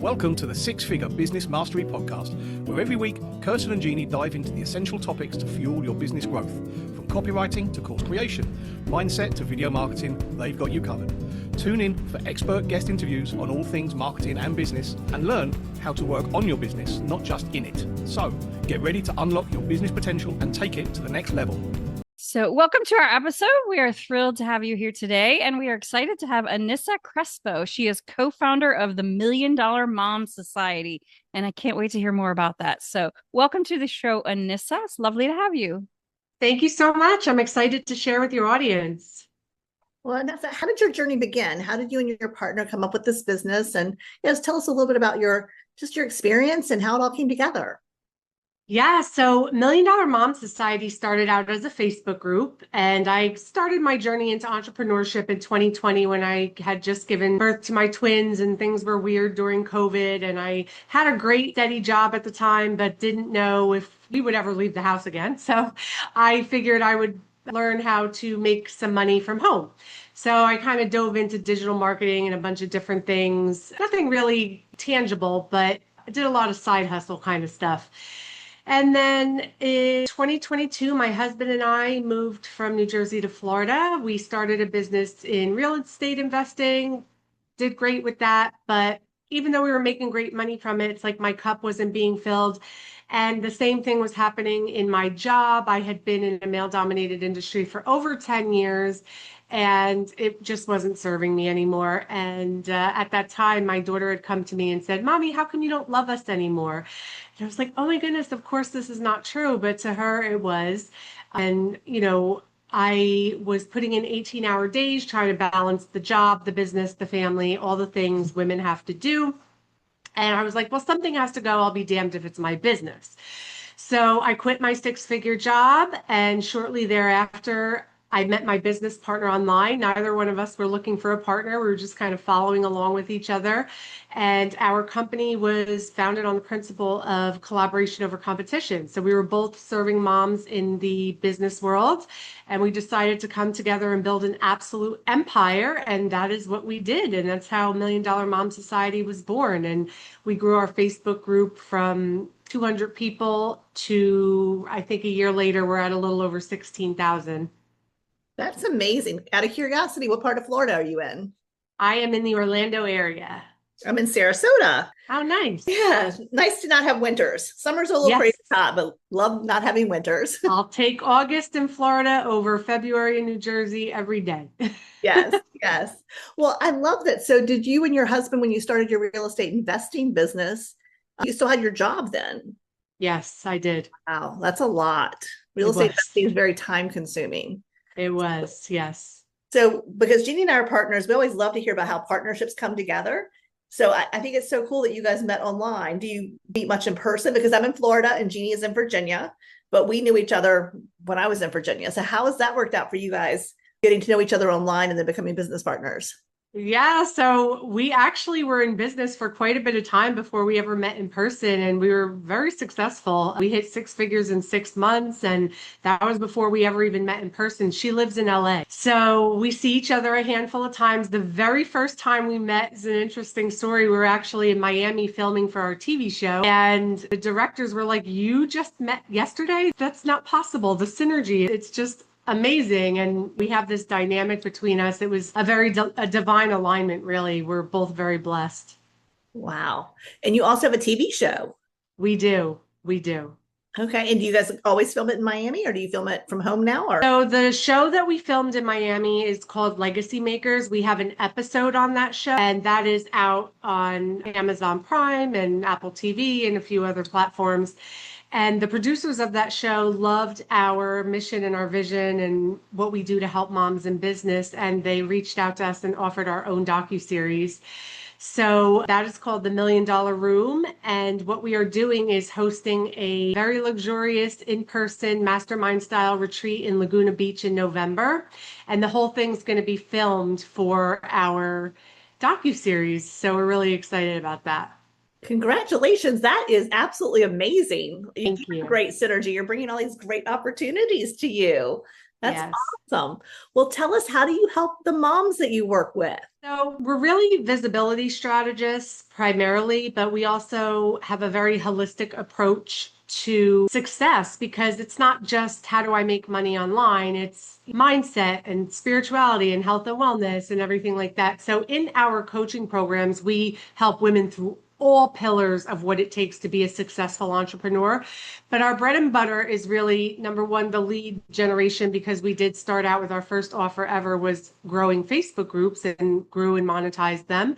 Welcome to the Six Figure Business Mastery Podcast, where every week, Kirsten and Jeanne dive into the essential topics to fuel your business growth. From copywriting to course creation, mindset to video marketing, they've got you covered. Tune in for expert guest interviews on all things marketing and business, and learn how to work on your business, not just in it. So, get ready to unlock your business potential and take it to the next level. So welcome to our episode. We are thrilled to have you here today, and we are excited to have Anisa Crespo. She is co-founder of the $1 Million Mom Society, and I can't wait to hear more about that. So welcome to the show, Anisa. It's lovely to have you. Thank you so much. I'm excited to share with your audience. Well, Anisa, how did your journey begin? How did you and your partner come up with this business? And tell us a little bit about your experience and how it all came together. Yeah, so $1 Million Mom Society started out as a Facebook group, and I started my journey into entrepreneurship in 2020 when I had just given birth to my twins and things were weird during COVID. And I had a great steady job at the time, but didn't know if we would ever leave the house again. So I figured I would learn how to make some money from home. So I kind of dove into digital marketing and a bunch of different things, nothing really tangible, but I did a lot of side hustle kind of stuff. And then in 2022, my husband and I moved from New Jersey to Florida. We started a business in real estate investing, did great with that. But even though we were making great money from it, it's like my cup wasn't being filled. And the same thing was happening in my job. I had been in a male-dominated industry for over 10 years, and it just wasn't serving me anymore. And at that time, my daughter had come to me and said, "Mommy, how come you don't love us anymore?" And I was like, oh my goodness, of course this is not true. But to her, it was. And, I was putting in 18-hour days, trying to balance the job, the business, the family, all the things women have to do. And I was like, well, something has to go. I'll be damned if it's my business. So I quit my six-figure job, and shortly thereafter, I met my business partner online. Neither one of us were looking for a partner. We were just kind of following along with each other. And our company was founded on the principle of collaboration over competition. So we were both serving moms in the business world, and we decided to come together and build an absolute empire. And that is what we did. And that's how $1 Million Mom Society was born. And we grew our Facebook group from 200 people to, I think a year later, we're at a little over 16,000. That's amazing. Out of curiosity, what part of Florida are you in? I am in the Orlando area. I'm in Sarasota. How nice. Yeah, nice to not have winters. Summer's a little crazy hot, but love not having winters. I'll take August in Florida over February in New Jersey every day. Yes. Well, I love that. So did you and your husband, when you started your real estate investing business, you still had your job then? Yes, I did. Wow, that's a lot. Real estate investing is very time consuming. It was, yes. So because Jeanne and I are partners, we always love to hear about how partnerships come together. So I think it's so cool that you guys met online. Do you meet much in person? Because I'm in Florida and Jeanne is in Virginia, but we knew each other when I was in Virginia. So how has that worked out for you guys, getting to know each other online and then becoming business partners? Yeah, so we actually were in business for quite a bit of time before we ever met in person, and we were very successful. We hit six figures in 6 months, and that was before we ever even met in person. She lives in LA. So we see each other a handful of times. The very first time we met is an interesting story. We were actually in Miami filming for our TV show, and the directors were like, "You just met yesterday? That's not possible. The synergy, it's just amazing." And we have this dynamic between us. It was a divine alignment, really. We're both very blessed. Wow. And you also have a TV show. We do. Okay. And do you guys always film it in Miami, or do you film it from home now? Or? So the show that we filmed in Miami is called Legacy Makers. We have an episode on that show, and that is out on Amazon Prime and Apple TV and a few other platforms. And the producers of that show loved our mission and our vision and what we do to help moms in business. And they reached out to us and offered our own docuseries. So that is called The $1 Million Room. And what we are doing is hosting a very luxurious in-person mastermind style retreat in Laguna Beach in November. And the whole thing's going to be filmed for our docuseries. So we're really excited about that. Congratulations. That is absolutely amazing. Thank you. Great synergy. You're bringing all these great opportunities to you. That's Yes. awesome. Well, tell us, how do you help the moms that you work with? So we're really visibility strategists primarily, but we also have a very holistic approach to success because it's not just how do I make money online, it's mindset and spirituality and health and wellness and everything like that. So in our coaching programs, we help women through all pillars of what it takes to be a successful entrepreneur. But our bread and butter is really number one, the lead generation, because we did start out with our first offer ever was growing Facebook groups and grew and monetized them.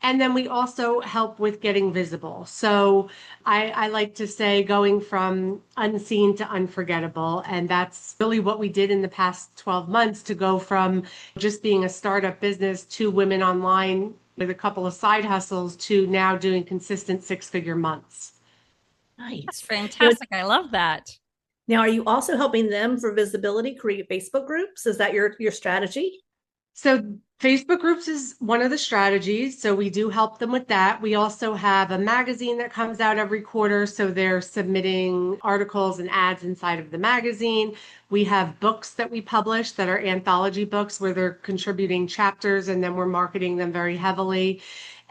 And then we also help with getting visible. So I like to say going from unseen to unforgettable. And that's really what we did in the past 12 months to go from just being a startup business to women online with a couple of side hustles to now doing consistent 6-figure months. Nice. That's fantastic. I love that. Now, are you also helping them for visibility, create Facebook groups? Is that your strategy? So Facebook groups is one of the strategies. So we do help them with that. We also have a magazine that comes out every quarter. So they're submitting articles and ads inside of the magazine. We have books that we publish that are anthology books where they're contributing chapters and then we're marketing them very heavily.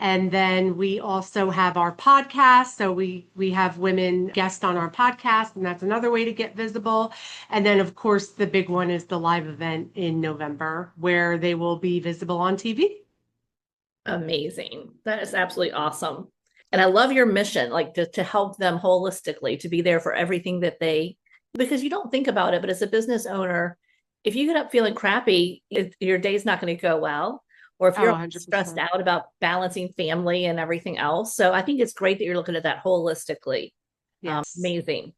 And then we also have our podcast. So we have women guest on our podcast, and that's another way to get visible. And then, of course, the big one is the live event in November where they will be visible on TV. Amazing. That is absolutely awesome. And I love your mission, like to help them holistically, to be there for everything that because you don't think about it, but as a business owner, if you get up feeling crappy, your day's not going to go well. Or if you're 100%. stressed out about balancing family and everything else. So I think it's great that you're looking at that holistically. Yes. Amazing.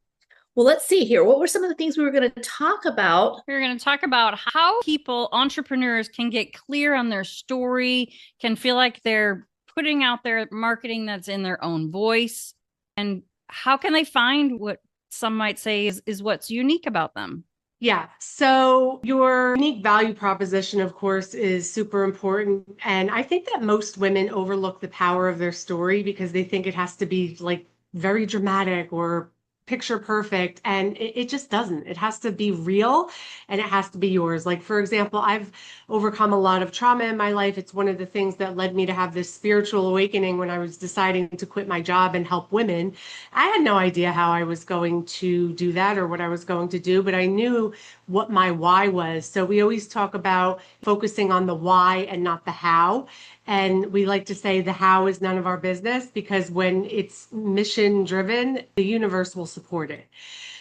Well, let's see here. What were some of the things we were going to talk about? We're going to talk about how people, entrepreneurs, can get clear on their story, can feel like they're putting out their marketing that's in their own voice, and how can they find what some might say is what's unique about them. Yeah. So your unique value proposition, of course, is super important. And I think that most women overlook the power of their story because they think it has to be like very dramatic or picture perfect. And it just doesn't. It has to be real and it has to be yours. Like, for example, I've overcome a lot of trauma in my life. It's one of the things that led me to have this spiritual awakening when I was deciding to quit my job and help women. I had no idea how I was going to do that or what I was going to do, but I knew what my why was. So we always talk about focusing on the why and not the how. And we like to say the how is none of our business because when it's mission driven, the universe will support it.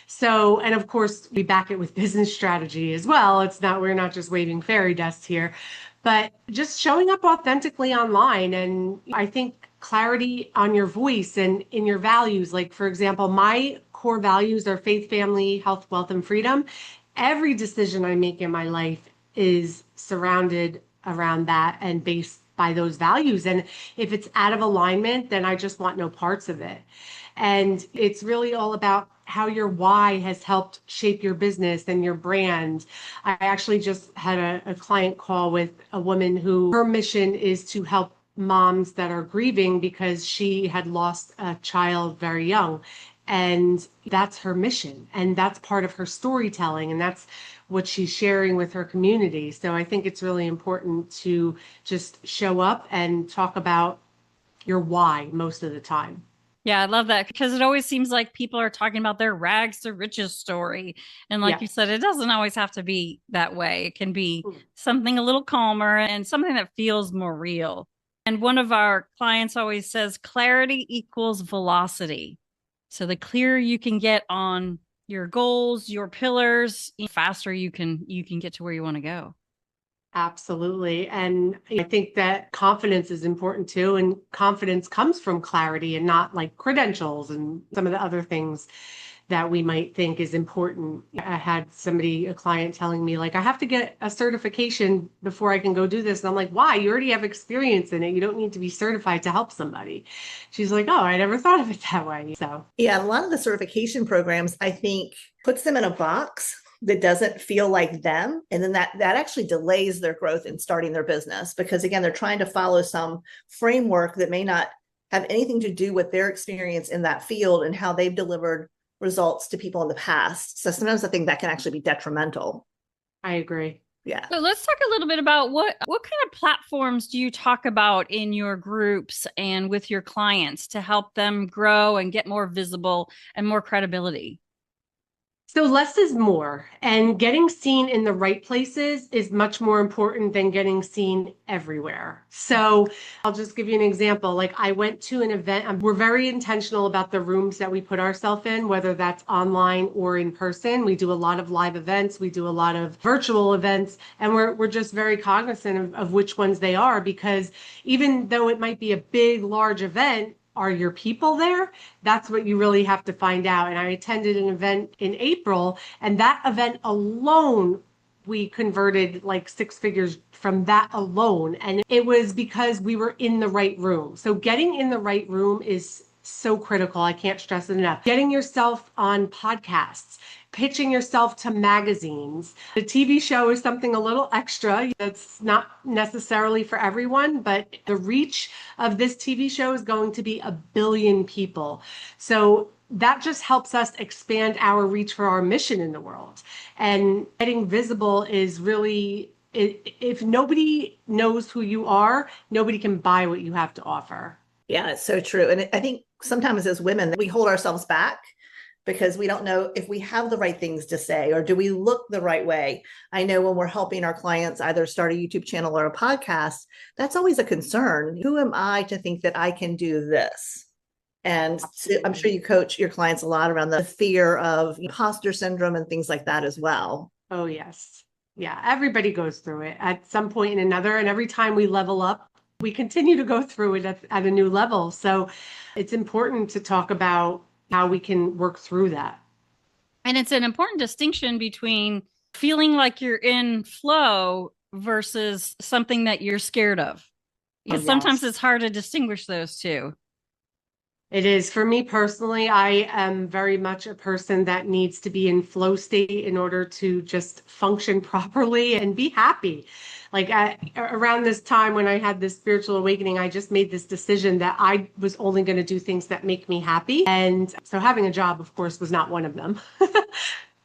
So, and of course, we back it with business strategy as well. We're not just waving fairy dust here, but just showing up authentically online. And I think clarity on your voice and in your values. Like, for example, my core values are faith, family, health, wealth, and freedom. Every decision I make in my life is surrounded around that and based by those values. And if it's out of alignment, then I just want no parts of it. And it's really all about how your why has helped shape your business and your brand. I actually just had a client call with a woman who her mission is to help moms that are grieving because she had lost a child very young. And that's her mission. And that's part of her storytelling. And that's what she's sharing with her community. So I think it's really important to just show up and talk about your why most of the time. Yeah, I love that because it always seems like people are talking about their rags to riches story. And like you said, it doesn't always have to be that way. It can be something a little calmer and something that feels more real. And one of our clients always says clarity equals velocity. So the clearer you can get on your goals, your pillars, the faster you can get to where you want to go. Absolutely. And I think that confidence is important too. And confidence comes from clarity and not like credentials and some of the other things that we might think is important. I had a client telling me like, I have to get a certification before I can go do this. And I'm like, why? You already have experience in it. You don't need to be certified to help somebody. She's like, oh, I never thought of it that way. So yeah, a lot of the certification programs, I think, puts them in a box that doesn't feel like them. And then that actually delays their growth in starting their business because again, they're trying to follow some framework that may not have anything to do with their experience in that field and how they've delivered results to people in the past. So sometimes I think that can actually be detrimental. I agree. Yeah. So let's talk a little bit about what kind of platforms do you talk about in your groups and with your clients to help them grow and get more visible and more credibility? So less is more, and getting seen in the right places is much more important than getting seen everywhere. So I'll just give you an example. Like I went to an event. We're very intentional about the rooms that we put ourselves in, whether that's online or in person. We do a lot of live events. We do a lot of virtual events, and we're just very cognizant of which ones they are, because even though it might be a big, large event, are your people there? That's what you really have to find out. And I attended an event in April, and that event alone, we converted like six figures from that alone. And it was because we were in the right room. So getting in the right room is so critical. I can't stress it enough. Getting yourself on podcasts, pitching yourself to magazines. The TV show is something a little extra that's not necessarily for everyone, but the reach of this TV show is going to be 1 billion people. So that just helps us expand our reach for our mission in the world. And getting visible is really, if nobody knows who you are, nobody can buy what you have to offer. Yeah, it's so true. And I think sometimes as women, we hold ourselves back because we don't know if we have the right things to say, or do we look the right way? I know when we're helping our clients either start a YouTube channel or a podcast, that's always a concern. Who am I to think that I can do this? And so I'm sure you coach your clients a lot around the fear of imposter syndrome and things like that as well. Oh, yes. Yeah, everybody goes through it at some point and another. And every time we level up, we continue to go through it at a new level. So it's important to talk about how we can work through that. And it's an important distinction between feeling like you're in flow versus something that you're scared of. Because sometimes it's hard to distinguish those two. It is. For me personally, I am very much a person that needs to be in flow state in order to just function properly and be happy. Like around this time when I had this spiritual awakening, I just made this decision that I was only going to do things that make me happy. And so having a job, of course, was not one of them.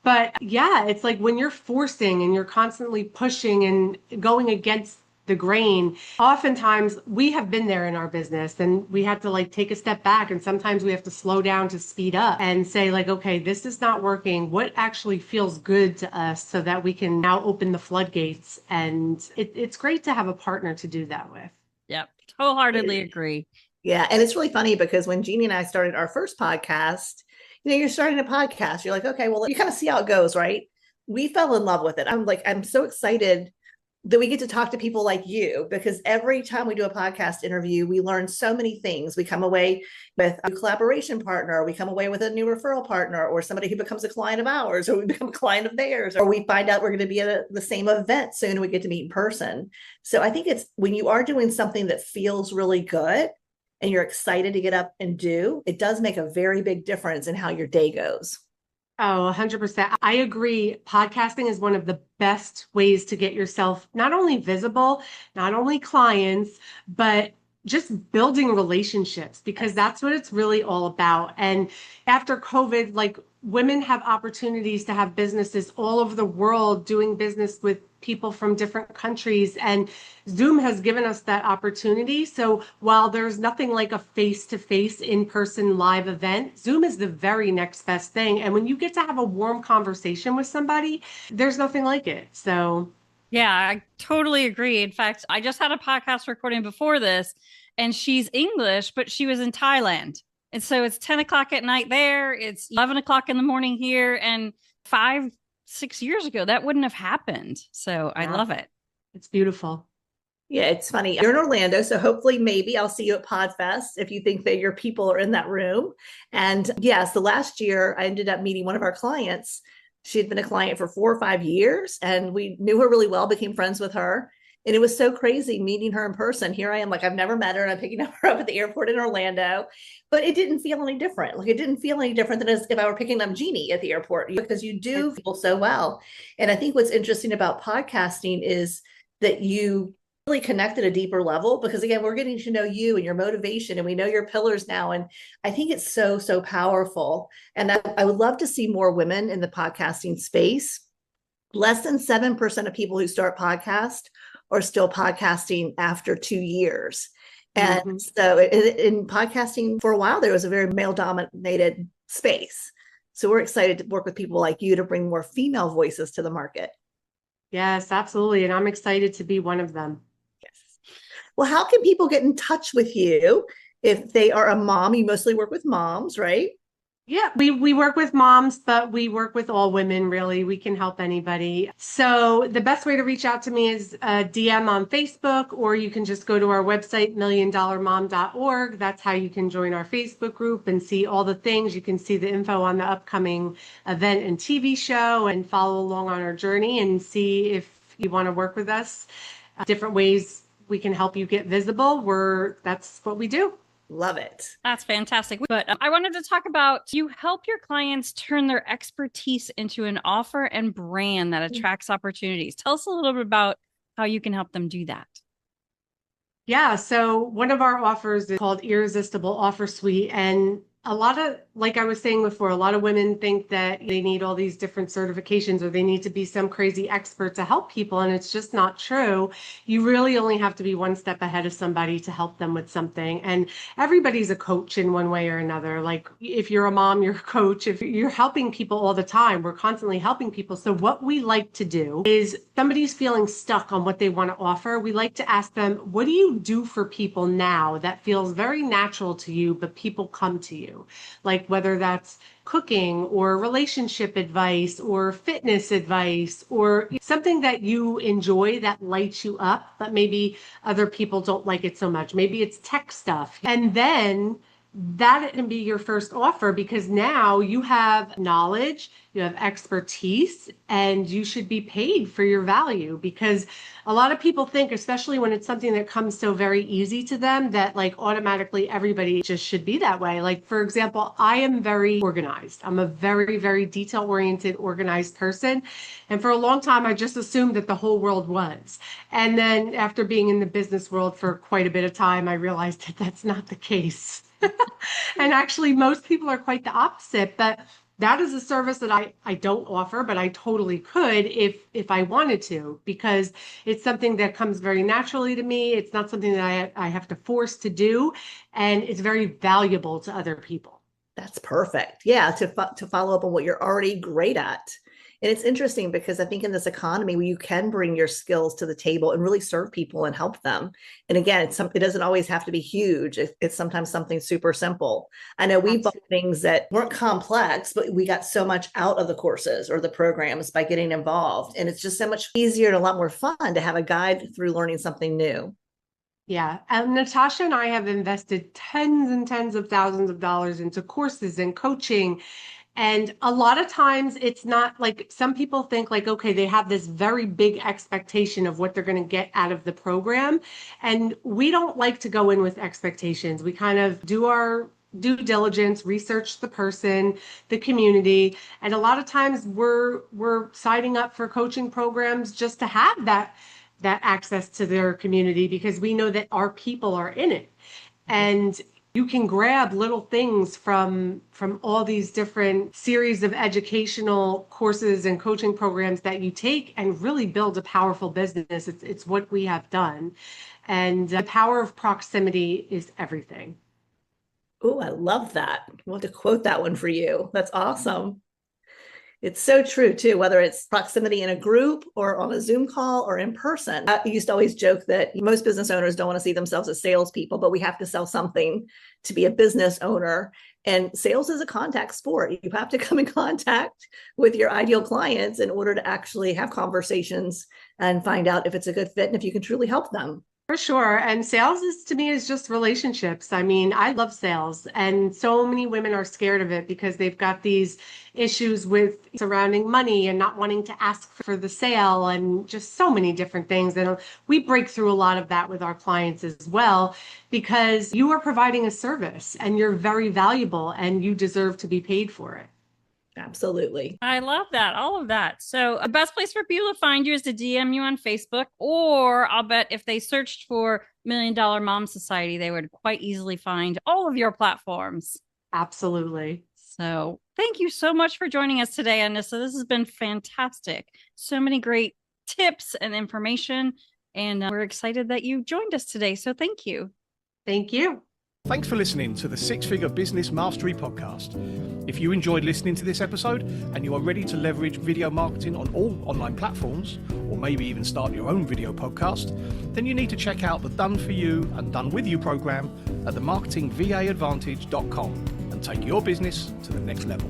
But yeah, it's like when you're forcing and you're constantly pushing and going against the grain, oftentimes we have been there in our business and we have to like take a step back, and sometimes we have to slow down to speed up and say like, okay, this is not working. What actually feels good to us so that we can now open the floodgates? And it's great to have a partner to do that with. Yep. Wholeheartedly agree. Yeah. And it's really funny because when Jeanne and I started our first podcast, you're starting a podcast, you're like, okay, well, you kind of see how it goes, right? We fell in love with it. I'm so excited that we get to talk to people like you, because every time we do a podcast interview, we learn so many things. We come away with a collaboration partner, we come away with a new referral partner, or somebody who becomes a client of ours, or we become a client of theirs, or we find out we're going to be at the same event soon and we get to meet in person. So I think it's when you are doing something that feels really good and you're excited to get up and do, it does make a very big difference in how your day goes. Oh, 100%. I agree. Podcasting is one of the best ways to get yourself not only visible, not only clients, but just building relationships, because that's what it's really all about. And after COVID, like women have opportunities to have businesses all over the world doing business with people from different countries. And Zoom has given us that opportunity. So while there's nothing like a face-to-face in-person live event, Zoom is the very next best thing. And when you get to have a warm conversation with somebody, there's nothing like it. So yeah, I totally agree. In fact, I just had a podcast recording before this, and she's English, but she was in Thailand. And so it's 10 o'clock at night there. It's 11 o'clock in the morning here. And 5-6 years ago, that wouldn't have happened. So I love it. It's beautiful. Yeah, it's funny. You're in Orlando, so hopefully maybe I'll see you at PodFest if you think that your people are in that room. And yes, the last year I ended up meeting one of our clients. She had been a client for 4 or 5 years, and we knew her really well, became friends with her. And it was so crazy meeting her in person. Here I am, like I've never met her, and I'm picking her up at the airport in Orlando, but it didn't feel any different. Like it didn't feel any different than as if I were picking up Jeanne at the airport, because you do feel so well. And I think what's interesting about podcasting is that you really connect at a deeper level, because again, we're getting to know you and your motivation, and we know your pillars now. And I think it's so, so powerful. And I would love to see more women in the podcasting space. less than 7% of people who start podcast are still podcasting after 2 years. And so in podcasting for a while, there was a very male dominated space. So we're excited to work with people like you to bring more female voices to the market. Yes, absolutely. And I'm excited to be one of them. Yes. Well, how can people get in touch with you if they are a mom? You mostly work with moms, right? Yeah, we work with moms, but we work with all women, really. We can help anybody. So the best way to reach out to me is a DM on Facebook, or you can just go to our website, milliondollarmom.org. That's how you can join our Facebook group and see all the things. You can see the info on the upcoming event and TV show and follow along on our journey and see if you want to work with us. Different ways we can help you get visible. That's what we do. Love it. That's fantastic. But I wanted to talk about, you help your clients turn their expertise into an offer and brand that attracts opportunities. Tell us a little bit about how you can help them do that. Yeah, so one of our offers is called Irresistible Offer Suite. And a lot of, like I was saying before, a lot of women think that they need all these different certifications or they need to be some crazy expert to help people. And it's just not true. You really only have to be one step ahead of somebody to help them with something. And everybody's a coach in one way or another. Like if you're a mom, you're a coach. If you're helping people all the time, we're constantly helping people. So what we like to do is somebody's feeling stuck on what they want to offer. We like to ask them, what do you do for people now that feels very natural to you, but people come to you? Like whether that's cooking or relationship advice or fitness advice or something that you enjoy that lights you up, but maybe other people don't like it so much. Maybe it's tech stuff. And then that can be your first offer because now you have knowledge, you have expertise, and you should be paid for your value because a lot of people think, especially when it's something that comes so very easy to them, that like automatically everybody just should be that way. Like, for example, I am very organized. I'm a very, very detail-oriented, organized person. And for a long time, I just assumed that the whole world was. And then after being in the business world for quite a bit of time, I realized that that's not the case. And actually, most people are quite the opposite. But that is a service that I don't offer, but I totally could if I wanted to, because it's something that comes very naturally to me. It's not something that I have to force to do. And it's very valuable to other people. That's perfect. Yeah, to follow up on what you're already great at. And it's interesting because I think in this economy where you can bring your skills to the table and really serve people and help them. And again, it doesn't always have to be huge. It's sometimes something super simple. I know we bought things that weren't complex, but we got so much out of the courses or the programs by getting involved. And it's just so much easier and a lot more fun to have a guide through learning something new. Yeah. Natasha and I have invested tens and tens of thousands of dollars into courses and coaching. And a lot of times it's not like some people think like, okay, they have this very big expectation of what they're going to get out of the program. And we don't like to go in with expectations. We kind of do our due diligence, research the person, the community. And a lot of times we're signing up for coaching programs just to have that access to their community because we know that our people are in it. And you can grab little things from all these different series of educational courses and coaching programs that you take and really build a powerful business. It's what we have done. And the power of proximity is everything. Oh, I love that. I want to quote that one for you. That's awesome. It's so true too, whether it's proximity in a group or on a Zoom call or in person. I used to always joke that most business owners don't want to see themselves as salespeople, but we have to sell something to be a business owner. And sales is a contact sport. You have to come in contact with your ideal clients in order to actually have conversations and find out if it's a good fit and if you can truly help them. For sure. And sales to me is just relationships. I mean, I love sales and so many women are scared of it because they've got these issues with surrounding money and not wanting to ask for the sale and just so many different things. And we break through a lot of that with our clients as well, because you are providing a service and you're very valuable and you deserve to be paid for it. Absolutely. I love that. All of that. So the best place for people to find you is to DM you on Facebook, or I'll bet if they searched for $1 Million Mom Society, they would quite easily find all of your platforms. Absolutely. So Thank you so much for joining us today, Anisa. This has been fantastic. So many great tips and information, and we're excited that you joined us today. So thank you. Thank you. Thanks for listening to the Six Figure Business Mastery Podcast. If you enjoyed listening to this episode and you are ready to leverage video marketing on all online platforms, or maybe even start your own video podcast, then you need to check out the Done For You and Done With You program at themarketingvaadvantage.com and take your business to the next level.